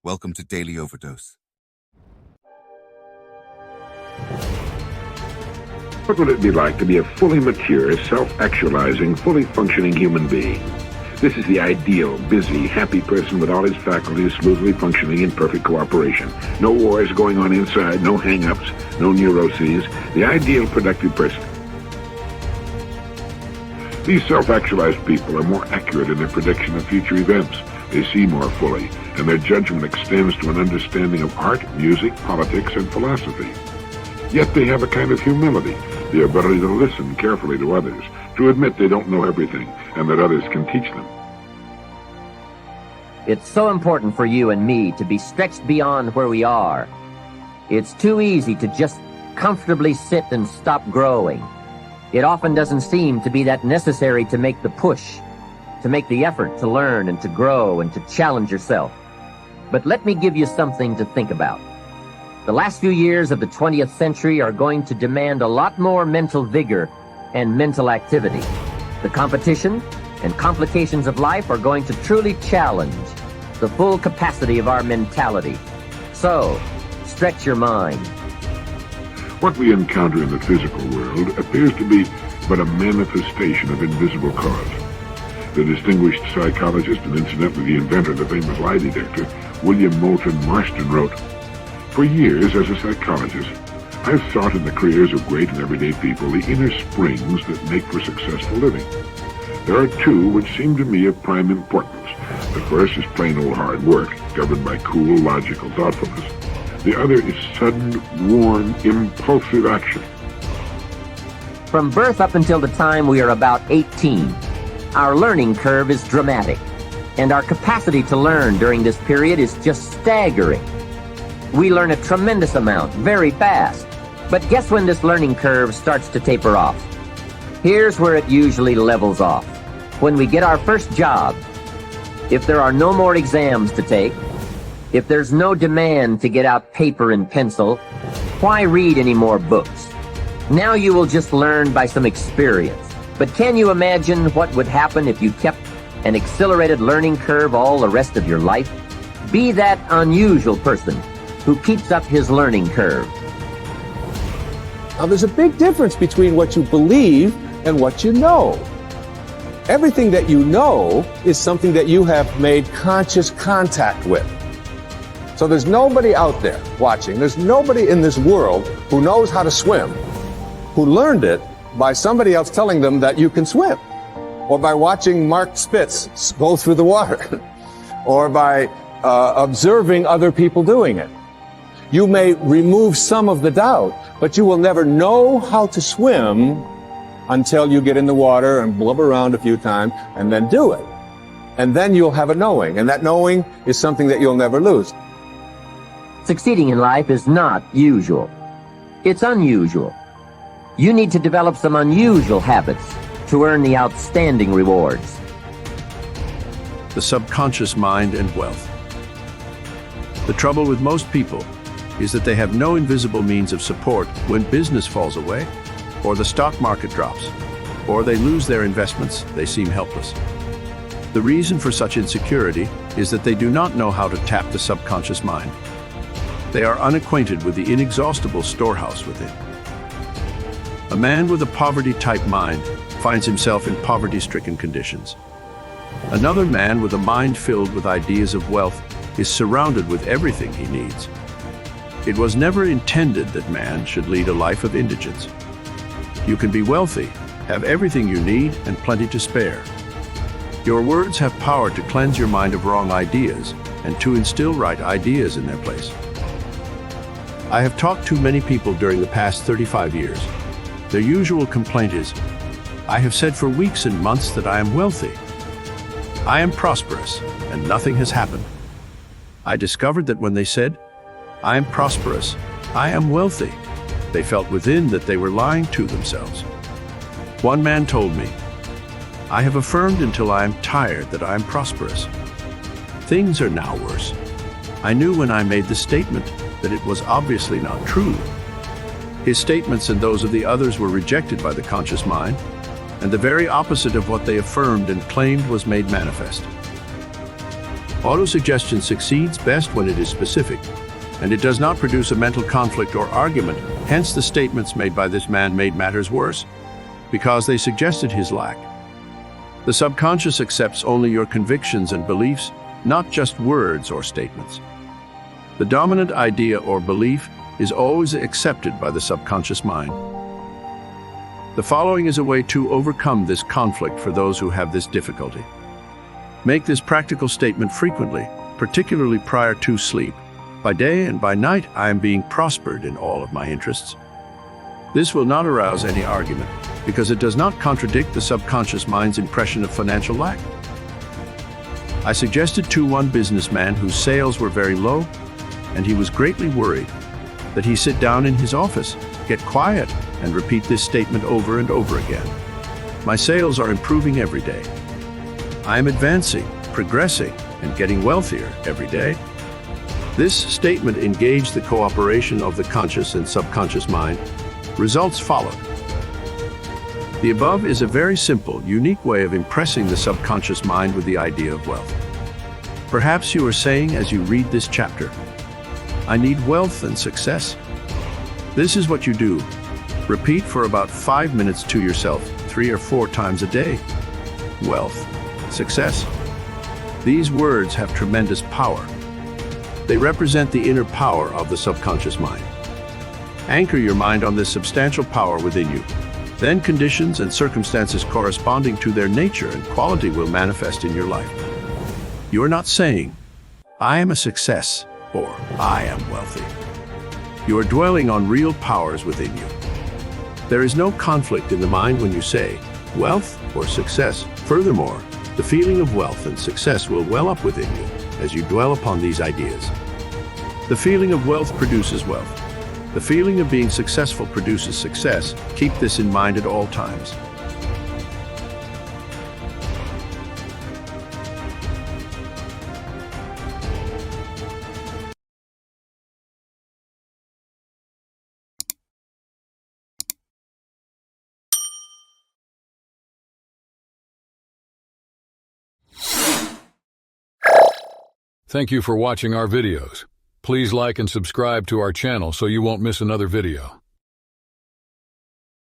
Welcome to Daily Overdose. What would it be like to be a fully mature, self-actualizing, fully functioning human being? This is the ideal, busy, happy person with all his faculties smoothly functioning in perfect cooperation. No wars going on inside, no hang-ups, no neuroses. The ideal productive person. These self-actualized people are more accurate in their prediction of future events. They see more fully, and their judgment extends to an understanding of art, music, politics, and philosophy. Yet they have a kind of humility, the ability to listen carefully to others, to admit they don't know everything, and that others can teach them. It's so important for you and me to be stretched beyond where we are. It's too easy to just comfortably sit and stop growing. It often doesn't seem to be that necessary to make the push, to make the effort to learn and to grow and to challenge yourself. But let me give you something to think about. The last few years of the 20th century are going to demand a lot more mental vigor and mental activity. The competition and complications of life are going to truly challenge the full capacity of our mentality. So, stretch your mind. What we encounter in the physical world appears to be but a manifestation of invisible cause. The distinguished psychologist and incidentally the inventor of the famous lie detector, William Moulton Marston, wrote, "For years as a psychologist, I've sought in the careers of great and everyday people the inner springs that make for successful living. There are two which seem to me of prime importance. The first is plain old hard work, governed by cool, logical thoughtfulness. The other is sudden, warm, impulsive action." From birth up until the time we are about 18, our learning curve is dramatic, and our capacity to learn during this period is just staggering. We learn a tremendous amount, very fast. But guess when this learning curve starts to taper off? Here's where it usually levels off. When we get our first job, if there are no more exams to take, if there's no demand to get out paper and pencil, why read any more books? Now you will just learn by some experience. But can you imagine what would happen if you kept an accelerated learning curve all the rest of your life? Be that unusual person who keeps up his learning curve. Now, there's a big difference between what you believe and what you know. Everything that you know is something that you have made conscious contact with. So there's nobody out there watching, there's nobody in this world who knows how to swim, who learned it by somebody else telling them that you can swim, or by watching Mark Spitz go through the water, or by observing other people doing it. You may remove some of the doubt, but you will never know how to swim until you get in the water and blub around a few times and then do it. And then you'll have a knowing, and that knowing is something that you'll never lose. Succeeding in life is not usual. It's unusual. You need to develop some unusual habits to earn the outstanding rewards. The subconscious mind and wealth. The trouble with most people is that they have no invisible means of support when business falls away, or the stock market drops, or they lose their investments. They seem helpless. The reason for such insecurity is that they do not know how to tap the subconscious mind. They are unacquainted with the inexhaustible storehouse within. A man with a poverty-type mind finds himself in poverty-stricken conditions. Another man with a mind filled with ideas of wealth is surrounded with everything he needs. It was never intended that man should lead a life of indigence. You can be wealthy, have everything you need, and plenty to spare. Your words have power to cleanse your mind of wrong ideas and to instill right ideas in their place. I have talked to many people during the past 35 years. Their usual complaint is, "I have said for weeks and months that I am wealthy. I am prosperous, and nothing has happened." I discovered that when they said, "I am prosperous, I am wealthy," they felt within that they were lying to themselves. One man told me, "I have affirmed until I am tired that I am prosperous. Things are now worse. I knew when I made the statement that it was obviously not true." His statements and those of the others were rejected by the conscious mind, and the very opposite of what they affirmed and claimed was made manifest. Autosuggestion succeeds best when it is specific, and it does not produce a mental conflict or argument. Hence, the statements made by this man made matters worse, because they suggested his lack. The subconscious accepts only your convictions and beliefs, not just words or statements. The dominant idea or belief is always accepted by the subconscious mind. The following is a way to overcome this conflict for those who have this difficulty. Make this practical statement frequently, particularly prior to sleep. By day and by night, I am being prospered in all of my interests. This will not arouse any argument, because it does not contradict the subconscious mind's impression of financial lack. I suggested to one businessman whose sales were very low, and he was greatly worried, that he sit down in his office, get quiet, and repeat this statement over and over again. My sales are improving every day. I am advancing, progressing, and getting wealthier every day. This statement engaged the cooperation of the conscious and subconscious mind. Results followed. The above is a very simple, unique way of impressing the subconscious mind with the idea of wealth. Perhaps you are saying as you read this chapter, I need wealth and success. This is what you do. Repeat for about 5 minutes to yourself, 3 or 4 times a day. Wealth, success. These words have tremendous power. They represent the inner power of the subconscious mind. Anchor your mind on this substantial power within you. Then conditions and circumstances corresponding to their nature and quality will manifest in your life. You are not saying, I am a success, or I am wealthy. You are dwelling on real powers within you. There is no conflict in the mind when you say, wealth or success. Furthermore, the feeling of wealth and success will well up within you as you dwell upon these ideas. The feeling of wealth produces wealth. The feeling of being successful produces success. Keep this in mind at all times. Thank you for watching our videos. Please like and subscribe to our channel so you won't miss another video.